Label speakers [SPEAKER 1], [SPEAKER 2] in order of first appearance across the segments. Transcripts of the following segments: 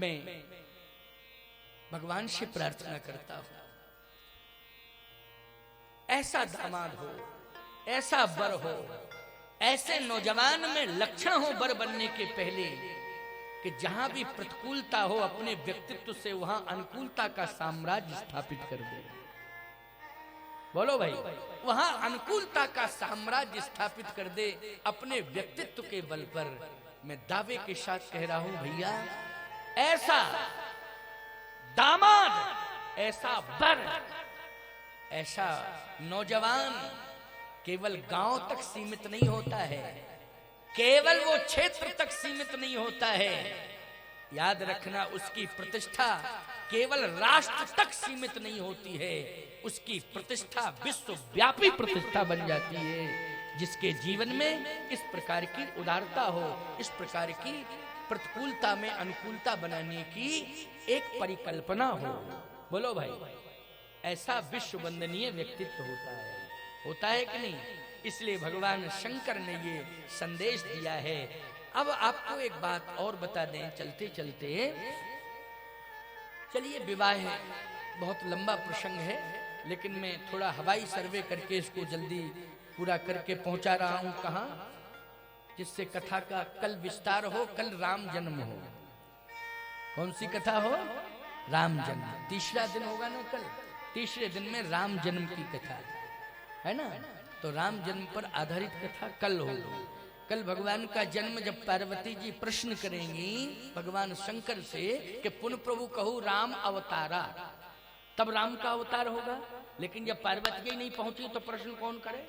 [SPEAKER 1] मैं भगवान से प्रार्थना करता हूं, ऐसा दामाद हो, ऐसा वर हो, ऐसे नौजवान में लक्षण हो वर बनने के पहले कि जहां भी प्रतिकूलता हो अपने व्यक्तित्व से वहां अनुकूलता का साम्राज्य स्थापित कर दे। बोलो भाई, वहां अनुकूलता का साम्राज्य स्थापित कर दे अपने व्यक्तित्व के बल पर। मैं दावे के साथ कह रहा हूं भैया, ऐसा दामाद, ऐसा वर, ऐसा नौजवान केवल गांव तक सीमित नहीं होता है, केवल वो क्षेत्र तक सीमित नहीं होता है। याद रखना, उसकी प्रतिष्ठा केवल राष्ट्र तक सीमित नहीं होती है, उसकी प्रतिष्ठा विश्वव्यापी प्रतिष्ठा बन जाती है। जिसके जीवन में इस प्रकार की उदारता हो, इस प्रकार की प्रतिकूलता में अनुकूलता बनाने की एक परिकल्पना हो। बोलो भाई, ऐसा विश्व वंदनीय व्यक्तित्व होता है कि नहीं? इसलिए भगवान शंकर ने ये संदेश दिया है। अब आपको एक बात और बता दें चलते चलते। चलिए, विवाह है, बहुत लंबा प्रसंग है, लेकिन मैं थोड़ा हवाई सर्वे करके इसको जल्दी पूरा करके पहुंचा रहा हूं। कहां? जिससे कथा का कल विस्तार हो। कल राम जन्म हो। कौन सी कथा हो? राम जन्म। तीसरा दिन होगा ना कल। तीसरे दिन में राम जन्म की कथा है ना, तो राम जन्म पर आधारित कथा कल होगी। कल भगवान का जन्म जब पार्वती जी प्रश्न करेंगी भगवान शंकर से कि पुन प्रभु कहू राम अवतारा, तब राम का अवतार होगा। लेकिन जब पार्वती जी नहीं पहुंची तो प्रश्न कौन करे?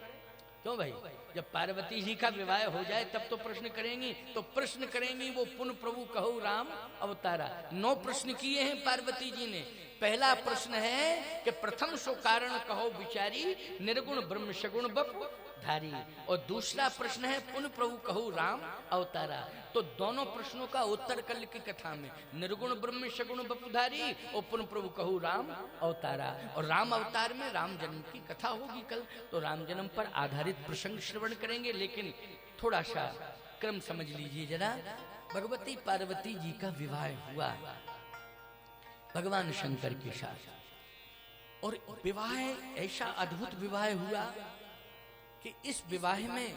[SPEAKER 1] क्यों भाई? जब पार्वती जी का विवाह हो जाए तब तो प्रश्न करेंगी। तो प्रश्न करेंगी वो पुन प्रभु कहू राम अवतारा। 9 प्रश्न किए हैं पार्वती जी ने। पहला प्रश्न है कि प्रथम सो कारण कहो विचारी, निर्गुण ब्रह्म सगुण बपु धारी। और दूसरा प्रश्न है पुन प्रभु कहू राम अवतारा। तो दोनों प्रश्नों का उत्तर कल की कथा में, निर्गुण ब्रह्म सगुण बपुधारी और पुन प्रभु कहू राम अवतारा। और राम अवतार में राम जन्म की कथा होगी कल। तो राम जन्म पर आधारित प्रसंग श्रवण करेंगे, लेकिन थोड़ा सा क्रम समझ लीजिए जरा। भगवती पार्वती जी का विवाह हुआ भगवान शंकर के साथ, और विवाह ऐसा अद्भुत विवाह हुआ कि इस विवाह में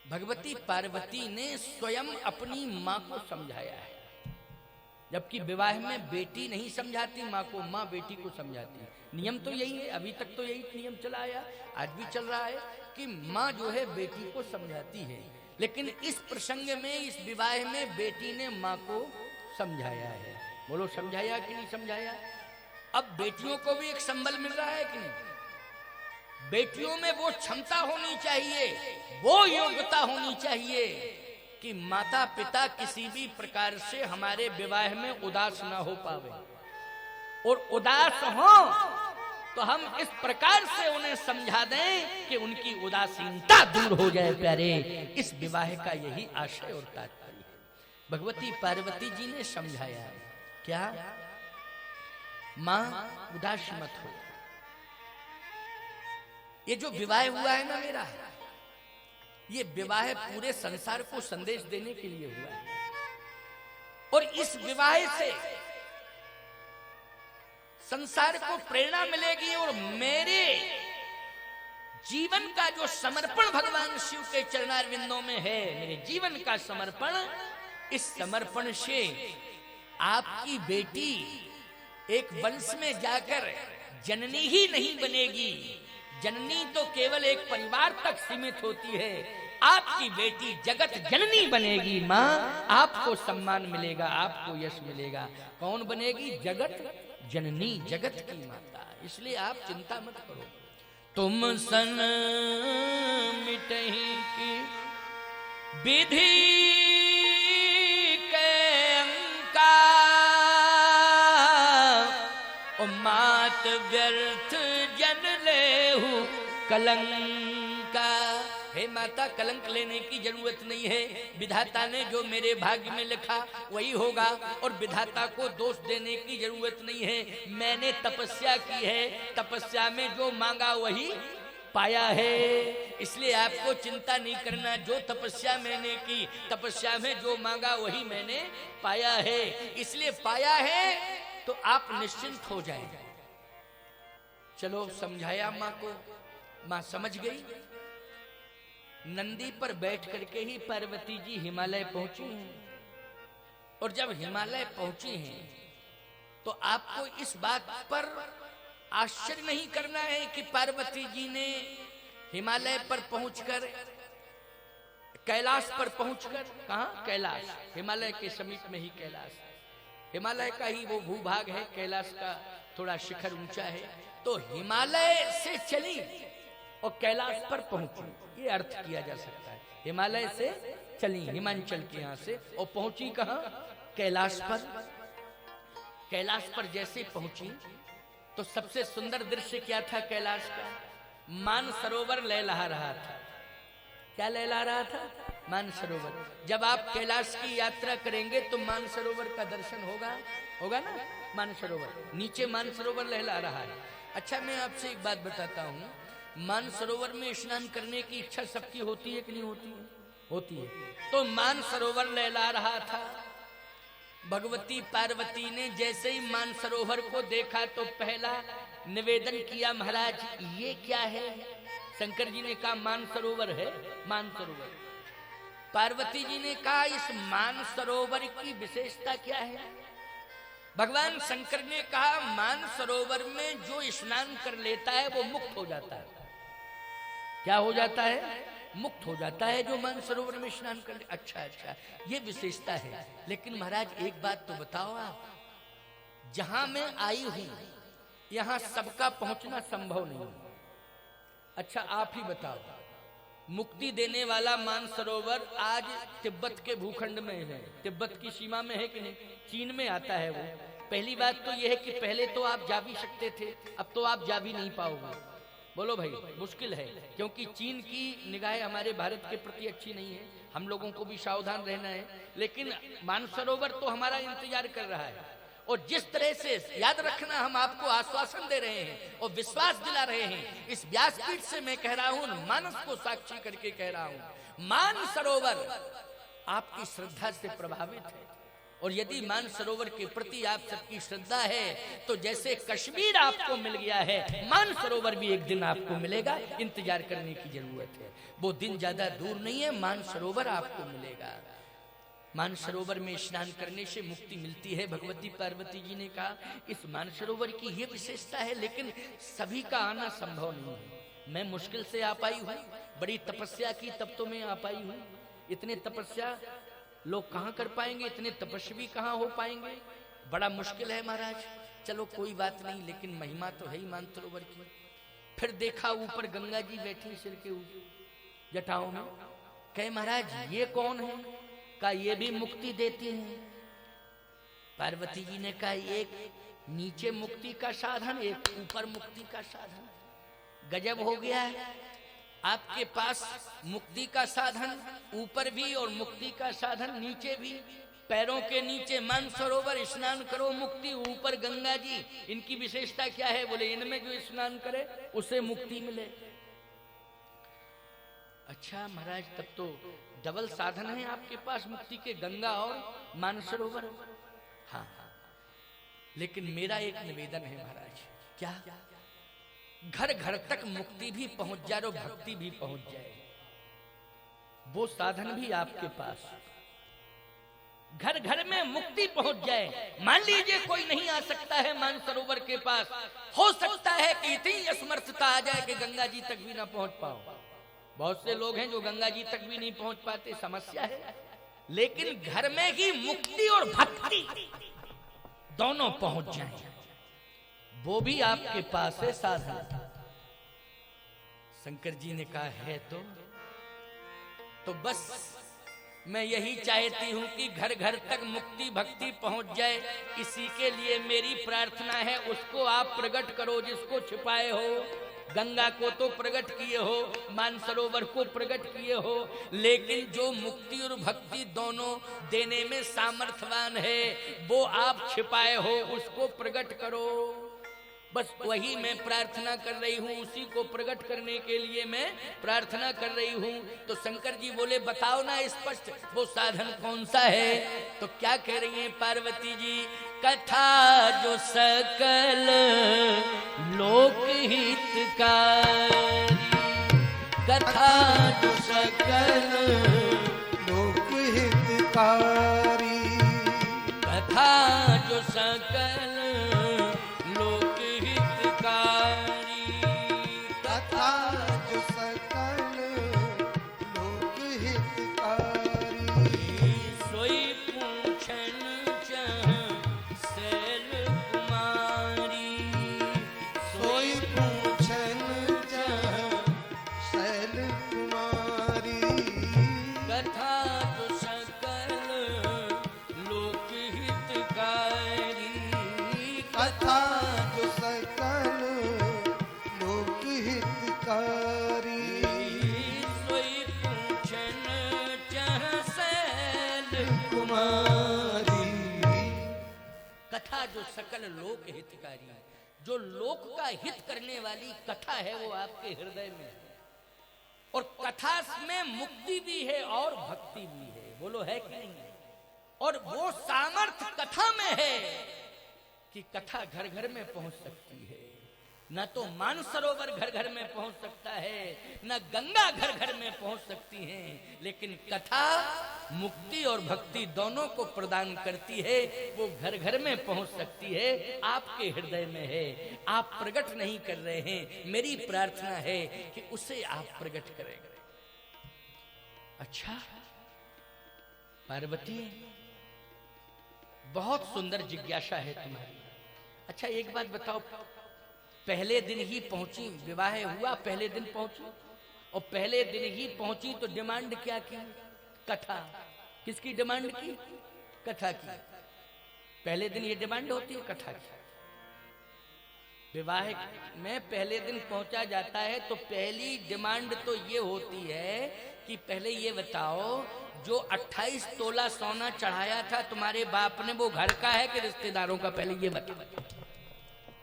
[SPEAKER 1] भगवती पार्वती ने स्वयं अपनी मां को समझाया है। जबकि विवाह में बेटी नहीं समझाती मां को, मां बेटी को समझाती है। नियम तो यही है, अभी तक तो यही नियम चला आया, आज भी चल रहा है कि मां जो है बेटी को समझाती है। लेकिन इस प्रसंग में, इस विवाह में बेटी ने मां को समझाया है। बोलो, समझाया कि नहीं समझाया? अब बेटियों को भी एक संबल मिल रहा है कि नहीं? बेटियों में वो क्षमता होनी चाहिए, वो योग्यता होनी चाहिए कि माता पिता किसी भी प्रकार से हमारे विवाह में उदास ना हो पावे। और उदास हो तो हम इस प्रकार से उन्हें समझा दें कि उनकी उदासीनता दूर हो जाए। प्यारे, इस विवाह का यही आशय और तात्पर्य है। भगवती पार्वती जी ने समझाया है क्या? मां उदास मत हो। ये जो विवाह हुआ है ना मेरा, ये विवाह पूरे संसार को संदेश देने के लिए हुआ है। और इस विवाह से संसार को प्रेरणा मिलेगी। और मेरे जीवन का जो समर्पण भगवान शिव के चरणारविंदों में है, मेरे जीवन का समर्पण, इस समर्पण से आपकी बेटी एक वंश में जाकर जननी ही नहीं बनेगी। जननी तो केवल एक परिवार तक सीमित होती है। आपकी बेटी जगत जननी बनेगी। मां, आपको सम्मान मिलेगा, आपको यश मिलेगा। कौन बनेगी? जगत जननी, जगत की माता। इसलिए आप चिंता मत करो। तुम सन मिटही की विधि के अंका, ओ मात व्यर्थ जन लेहु कलंका। हे माता, कलंक लेने की जरूरत नहीं है। विधाता ने जो मेरे भाग्य में लिखा वही होगा, और विधाता को दोष देने की जरूरत नहीं है। मैंने तपस्या की है, तपस्या में जो मांगा वही पाया है। इसलिए आपको चिंता नहीं करना, जो तपस्या मैंने की, तपस्या में जो मांगा वही मैंने पाया है। इसलिए पाया है तो आप निश्चिंत हो जाएं। चलो समझाया माँ को, माँ समझ गई। नंदी पर बैठ करके ही पार्वती जी हिमालय पहुंची हैं। और जब हिमालय पहुंची हैं तो आपको इस बात पर आश्चर्य नहीं करना है कि पार्वती जी ने हिमालय पर पहुंचकर, कैलाश पर पहुंचकर, कहां कैलाश, हिमालय के समीप में ही कैलाश, हिमालय का ही वो भूभाग है, कैलाश का थोड़ा शिखर ऊंचा है। तो हिमालय से चली और कैलाश पर पहुंची, ये अर्थ किया जा सकता है। हिमालय से चली, हिमांचल के यहां से, और पहुंची कहां, कैलाश पर। कैलाश पर जैसे पहुंची तो सबसे सुंदर दृश्य क्या था कैलाश का, मानसरोवर लहला रहा था। क्या लहला रहा था, मानसरोवर। जब आप कैलाश की यात्रा करेंगे तो मानसरोवर का दर्शन होगा ना, मानसरोवर, नीचे मानसरोवर लहला रहा है। अच्छा, मैं आपसे एक बात बताता हूँ, मानसरोवर में स्नान करने की इच्छा सबकी होती है कि नहीं होती है? होती है। तो मानसरोवर लहला रहा था। भगवती पार्वती ने जैसे ही मानसरोवर को देखा तो पहला निवेदन किया, महाराज ये क्या है? शंकर जी ने कहा मानसरोवर है, मानसरोवर। पार्वती जी ने कहा इस मानसरोवर की विशेषता क्या है? भगवान शंकर ने कहा मानसरोवर में जो स्नान कर लेता है वो मुक्त हो जाता है। क्या हो जाता है? मुक्त हो जाता है जो मानसरोवर में स्नान कर ले। अच्छा, ये विशेषता है। लेकिन महाराज एक बात तो बताओ, आप जहां मैं आई हूं यहां सबका पहुंचना संभव नहीं। अच्छा आप ही बताओ, मुक्ति देने वाला मानसरोवर आज तिब्बत के भूखंड में है, तिब्बत की सीमा में है कि नहीं? चीन में आता है वो। पहली बात तो यह है कि पहले तो आप जा भी सकते थे, अब तो आप जा भी नहीं पाओगे। बोलो भाई, मुश्किल है, क्योंकि चीन की निगाहें हमारे भारत के प्रति अच्छी नहीं है, हम लोगों को भी सावधान रहना है। लेकिन मानसरोवर तो हमारा इंतजार कर रहा है। और जिस तरह से याद रखना, हम आपको आश्वासन दे रहे हैं और विश्वास दिला रहे हैं, इस व्यासपीठ से मैं कह रहा हूं, मानस को साक्षी करके कह रहा हूं, मानसरोवर आपकी श्रद्धा से प्रभावित है। और यदि मानसरोवर के प्रति आप सबकी श्रद्धा है तो जैसे कश्मीर आपको मिल गया है, मानसरोवर भी एक दिन आपको मिलेगा। इंतजार करने की जरूरत है, वो दिन ज्यादा दूर नहीं है, मानसरोवर आपको मिलेगा। मानसरोवर में स्नान करने से मुक्ति मिलती है। भगवती पार्वती जी ने कहा इस मानसरोवर की ये विशेषता है, लेकिन सभी का आना संभव नहीं है। मैं मुश्किल से आ पाई हूँ, बड़ी तपस्या की तब तो मैं आ पाई हूँ। इतने तपस्या लोग कहाँ कर पाएंगे, इतने तपस्वी कहाँ हो पाएंगे, बड़ा मुश्किल है महाराज। चलो कोई बात नहीं, लेकिन महिमा तो है ही मानसरोवर की। फिर देखा ऊपर गंगा जी बैठी सिर के ऊपर जटाओं में। कहे महाराज ये कौन है? का ये भी मुक्ति देती है। पार्वती जी ने कहा एक नीचे मुक्ति का साधन, एक ऊपर मुक्ति का साधन। गजब हो गया है, आपके पास मुक्ति का साधन ऊपर भी और मुक्ति का साधन नीचे भी। पैरों के नीचे मानसरोवर, स्नान करो मुक्ति, ऊपर गंगा जी। इनकी विशेषता क्या है? बोले इनमें जो स्नान करे उसे मुक्ति मिले। अच्छा महाराज, तब तो डबल साधन है आपके पास मुक्ति के, गंगा और मानसरोवर। हाँ, लेकिन मेरा एक निवेदन है महाराज। क्या? घर घर तक मुक्ति भी पहुंच जाए और भक्ति भी पहुंच जाए, वो साधन भी आपके पास। घर घर में मुक्ति पहुंच जाए। मान लीजिए कोई नहीं आ सकता है मानसरोवर के पास, हो सकता है कि इतनी असमर्थता आ जाए कि गंगा जी तक भी ना पहुंच पाओ। बहुत से लोग हैं जो गंगा जी तक भी नहीं पहुंच पाते, समस्या है। लेकिन घर में ही मुक्ति और भक्ति दोनों पहुंच जाए, वो भी आपके पास है साधन। शंकर जी ने कहा है तो बस मैं यही चाहती हूं कि घर घर तक मुक्ति भक्ति पहुंच जाए। इसी के लिए मेरी प्रार्थना है, उसको आप प्रकट करो जिसको छिपाए हो। गंगा को तो प्रकट किए हो, मानसरोवर को प्रकट किए हो, लेकिन जो मुक्ति और भक्ति दोनों देने में सामर्थ्यवान है वो आप छिपाए हो, उसको प्रकट करो। बस वही मैं प्रार्थना कर रही हूँ, उसी को प्रकट करने के लिए मैं प्रार्थना कर रही हूँ। तो शंकर जी बोले बताओ ना स्पष्ट वो साधन कौन सा है। तो क्या कह रही हैं पार्वती जी, कथा जो सकल लोकहितकारी, कथा जो सकल
[SPEAKER 2] लोकहितकारी,
[SPEAKER 1] कथा जो सकल लोकहितकारी,
[SPEAKER 2] कथा जो सकल लोकहितकारी,
[SPEAKER 1] सोई पूछन चह सैल कुमारी,
[SPEAKER 2] सोई पूछन चह सैल कुमारी,
[SPEAKER 1] कथा जो सकल लोकहितकारी,
[SPEAKER 2] कथा जो सकल लोकहितकारी,
[SPEAKER 1] सोई पूछन चह सैल
[SPEAKER 2] कुमारी,
[SPEAKER 1] कथा जो सकल लोक हितकारी, जो लोक का हित करने वाली कथा है वो आपके हृदय में है। और कथा में मुक्ति भी है और भक्ति भी है, बोलो है कि नहीं। और वो सामर्थ्य कथा में है कि कथा घर घर में पहुंच सकती है। न तो मानसरोवर घर घर में पहुंच सकता है, न गंगा घर घर में पहुंच सकती है, लेकिन कथा मुक्ति और भक्ति दोनों को प्रदान करती है। वो घर घर में पहुंच सकती है, आपके हृदय में है। आप प्रकट नहीं कर रहे हैं, मेरी प्रार्थना है कि उसे आप प्रकट करें। अच्छा पार्वती, बहुत सुंदर जिज्ञासा है तुम्हारी। अच्छा एक बात बताओ, पहले दिन ही पहुंची, विवाह हुआ पहले दिन पहुंची, और पहले दिन ही पहुंची तो डिमांड क्या की? कथा। किसकी डिमांड की? कथा की। पहले दिन ये डिमांड होती है कथा की। विवाह में पहले दिन पहुंचा जाता है तो पहली डिमांड तो ये होती है कि पहले ये बताओ, जो 28 तोला सोना चढ़ाया था तुम्हारे बाप ने, वो घर का है कि रिश्तेदारों का? पहले ये बताओ,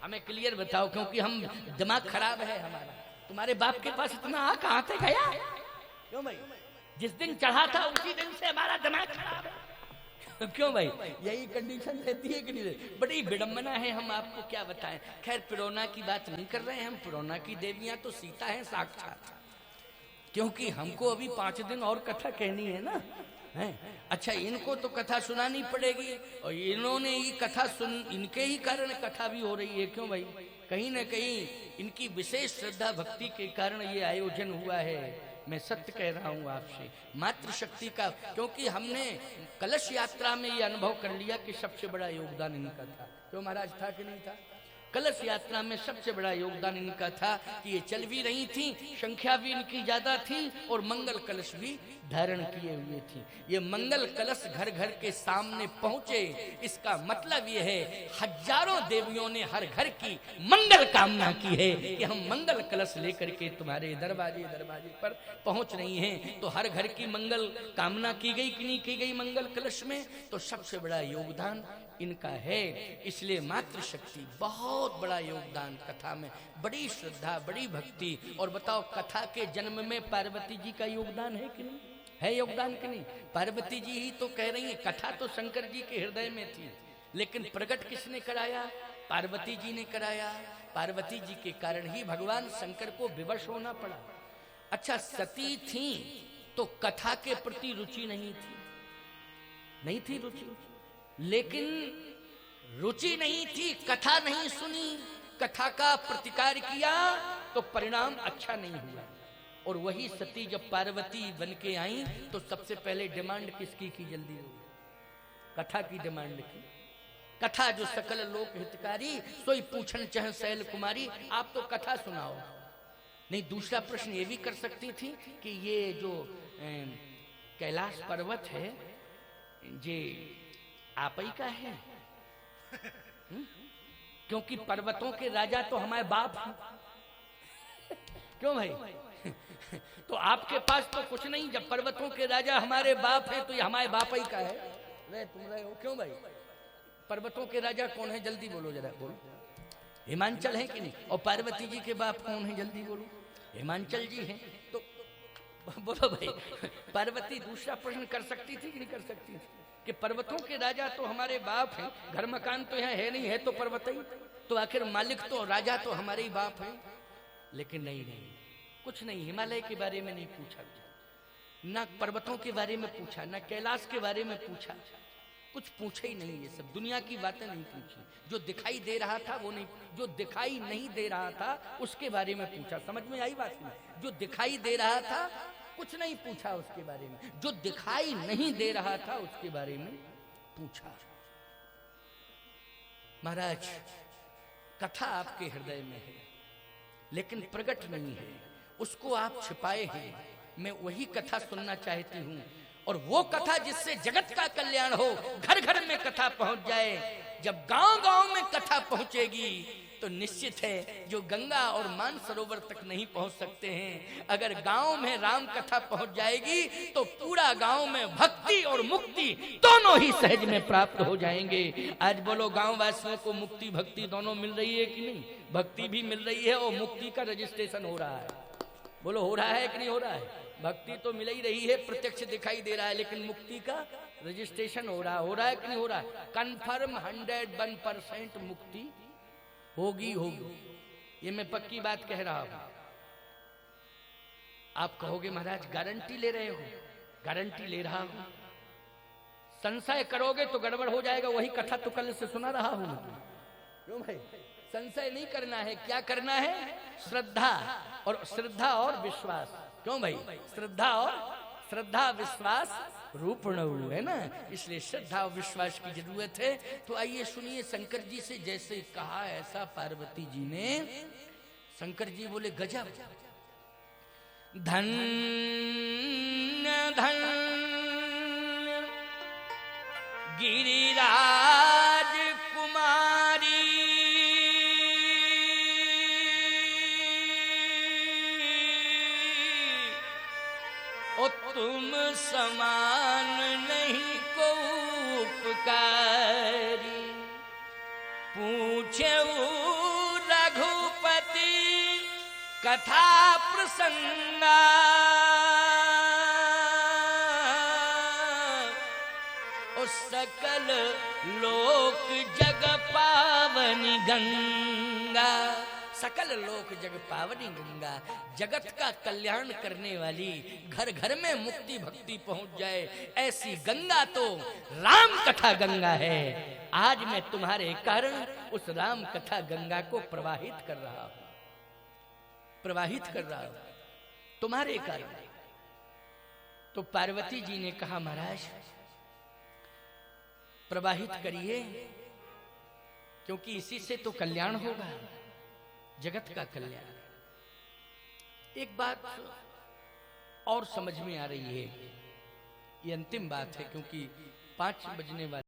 [SPEAKER 1] हमें क्लियर बताओ, क्योंकि हम दिमाग खराब है हमारा। तुम्हारे बाप के पास इतना आ कहां से गया? क्यों भाई? जिस दिन चढ़ा था उसी दिन से हमारा दिमाग खराब है। क्यों भाई? यही कंडीशन रहती है कि नहीं रहती? बड़ी विडंबना है, हम आपको क्या बताएं। खैर पिरोना की बात नहीं कर रहे हैं हम, पिरोना की देवियां तो सीता है साक्षात, क्योंकि हमको अभी 5 दिन और कथा कहनी है ना है। अच्छा इनको तो कथा सुनानी पड़ेगी, और इन्होंने ही कथा सुन, इनके ही कारण कथा भी हो रही है। क्यों भाई? कहीं ना कहीं इनकी विशेष श्रद्धा भक्ति के कारण ये आयोजन हुआ है। मैं सत्य कह रहा हूँ आपसे, मातृशक्ति का, क्योंकि हमने कलश यात्रा में ये अनुभव कर लिया कि सबसे बड़ा योगदान इनका था। क्यों महाराज, था कि नहीं था? कलश यात्रा में सबसे बड़ा योगदान इनका था कि ये चल भी रही थी, संख्या भी इनकी ज्यादा थी, और मंगल कलश भी धारण किए हुए थी। ये मंगल कलश घर घर के सामने पहुंचे, इसका मतलब ये है हजारों देवियों ने हर घर की मंगल कामना की है कि हम मंगल कलश लेकर के तुम्हारे दरवाजे दरवाजे पर पहुंच रही हैं। तो हर घर की मंगल कामना की गई कि नहीं की गई मंगल कलश में? तो सबसे बड़ा योगदान इनका है। इसलिए मातृशक्ति बहुत बड़ा योगदान कथा में, बड़ी श्रद्धा, बड़ी भक्ति। और बताओ कथा के जन्म में पार्वती जी का योगदान है कि नहीं? है योगदान कि नहीं? पार्वती जी ही तो कह रही है, कथा तो शंकर जी के हृदय में थी, लेकिन प्रकट किसने कराया? पार्वती जी ने कराया। पार्वती जी के कारण ही भगवान शंकर को विवश होना पड़ा। अच्छा सती थी तो कथा के प्रति रुचि नहीं थी, नहीं थी रुचि, लेकिन रुचि नहीं थी, कथा नहीं सुनी, कथा का प्रतिकार किया तो परिणाम अच्छा नहीं हुआ। और वही सती जब पार्वती बन के आई तो सबसे पहले डिमांड किसकी की? जल्दी हो, कथा की डिमांड की। कथा जो सकल लोक हितकारी, सोई पूछन चह शैल कुमारी। आप तो कथा सुनाओ। नहीं, दूसरा प्रश्न ये भी कर सकती थी कि ये जो कैलाश पर्वत है ये आप ही का है? क्योंकि पर्वतों के राजा तो हमारे बाप हैं। क्यों भाई? तो आपके पास तो कुछ नहीं, जब पर्वतों के राजा हमारे बाप हैं तो ये हमारे बाप ही का है। रे तुम रहे हो क्यों भाई? पर्वतों के राजा कौन है? जल्दी बोलो जरा, बोलो। हिमांचल है कि नहीं? और पार्वती जी के बाप कौन है, जल्दी बोलो? हिमांचल जी हैं। तो बोलो भाई, पार्वती दूसरा प्रश्न कर सकती थी कि नहीं कर सकती थी कि पर्वतों के राजा तो हमारे बाप हैं, घर मकान तो यहाँ है नहीं, है तो पर्वत ही, तो आखिर मालिक तो राजा तो हमारे ही बाप हैं। लेकिन नहीं, कुछ नहीं, हिमालय के बारे में नहीं पूछा, ना पर्वतों के बारे में पूछा, ना कैलाश के बारे में पूछा, कुछ पूछे ही नहीं। ये सब दुनिया की बातें नहीं पूछी। जो दिखाई दे रहा था वो नहीं, जो दिखाई नहीं दे रहा था उसके बारे में पूछा। समझ में आई बात नहीं? जो दिखाई दे रहा था कुछ नहीं पूछा उसके बारे में, जो दिखाई नहीं दे रहा था उसके बारे में पूछा। महाराज, कथा आपके हृदय में है लेकिन प्रकट नहीं है, उसको आप छिपाए हैं। मैं वही कथा सुनना चाहती हूं, और वो कथा जिससे जगत का कल्याण हो, घर घर में कथा पहुंच जाए। जब गांव गांव में कथा पहुंचेगी तो निश्चित है जो गंगा और मानसरोवर तक नहीं पहुंच सकते हैं, अगर गांव में राम कथा पहुंच जाएगी तो पूरा गांव में भक्ति और मुक्ति दोनों ही सहज में प्राप्त हो जाएंगे। आज बोलो, गांव वासियों को मुक्ति भक्ति दोनों मिल रही है कि नहीं? भक्ति भी मिल रही है और मुक्ति का रजिस्ट्रेशन हो रहा है। बोलो, हो रहा है कि नहीं हो रहा है? भक्ति तो मिल ही रही है, प्रत्यक्ष दिखाई दे रहा है, लेकिन मुक्ति का रजिस्ट्रेशन हो रहा है कि नहीं हो रहा है? कंफर्म 101% मुक्ति होगी। ये मैं पक्की बात कह रहा हूं। आप कहोगे महाराज गारंटी ले रहे हो? गारंटी ले रहा हूं। संशय करोगे तो गड़बड़ हो जाएगा। वही कथा तो कल से सुना रहा हूं। क्यों भाई? संशय नहीं करना है, क्या करना है? श्रद्धा और विश्वास। क्यों भाई? श्रद्धा विश्वास रूपणऊ है ना, इसलिए श्रद्धा और विश्वास की जरूरत है। तो आइए सुनिए, शंकर जी से जैसे कहा ऐसा पार्वती जी ने। शंकर जी बोले, गजब, धन्य धन्य गिरिराज कुमारी, ओ तुम समान नहीं को उपकारी। पूछे रघुपति कथा प्रसंगा, ओ सकल लोक जग पावनी गंगा। सकल लोक जग पावनी गंगा, जगत का कल्याण करने वाली, घर घर में मुक्ति भक्ति पहुंच जाए ऐसी गंगा तो राम कथा गंगा है। आज मैं तुम्हारे कारण उस राम कथा गंगा को प्रवाहित कर रहा हूं, तुम्हारे कारण। तो पार्वती जी ने कहा, महाराज प्रवाहित करिए, क्योंकि इसी से तो कल्याण होगा, जगत का कल्याण। एक बात और समझ में आ रही है, ये अंतिम बात है क्योंकि 5 बजने वाले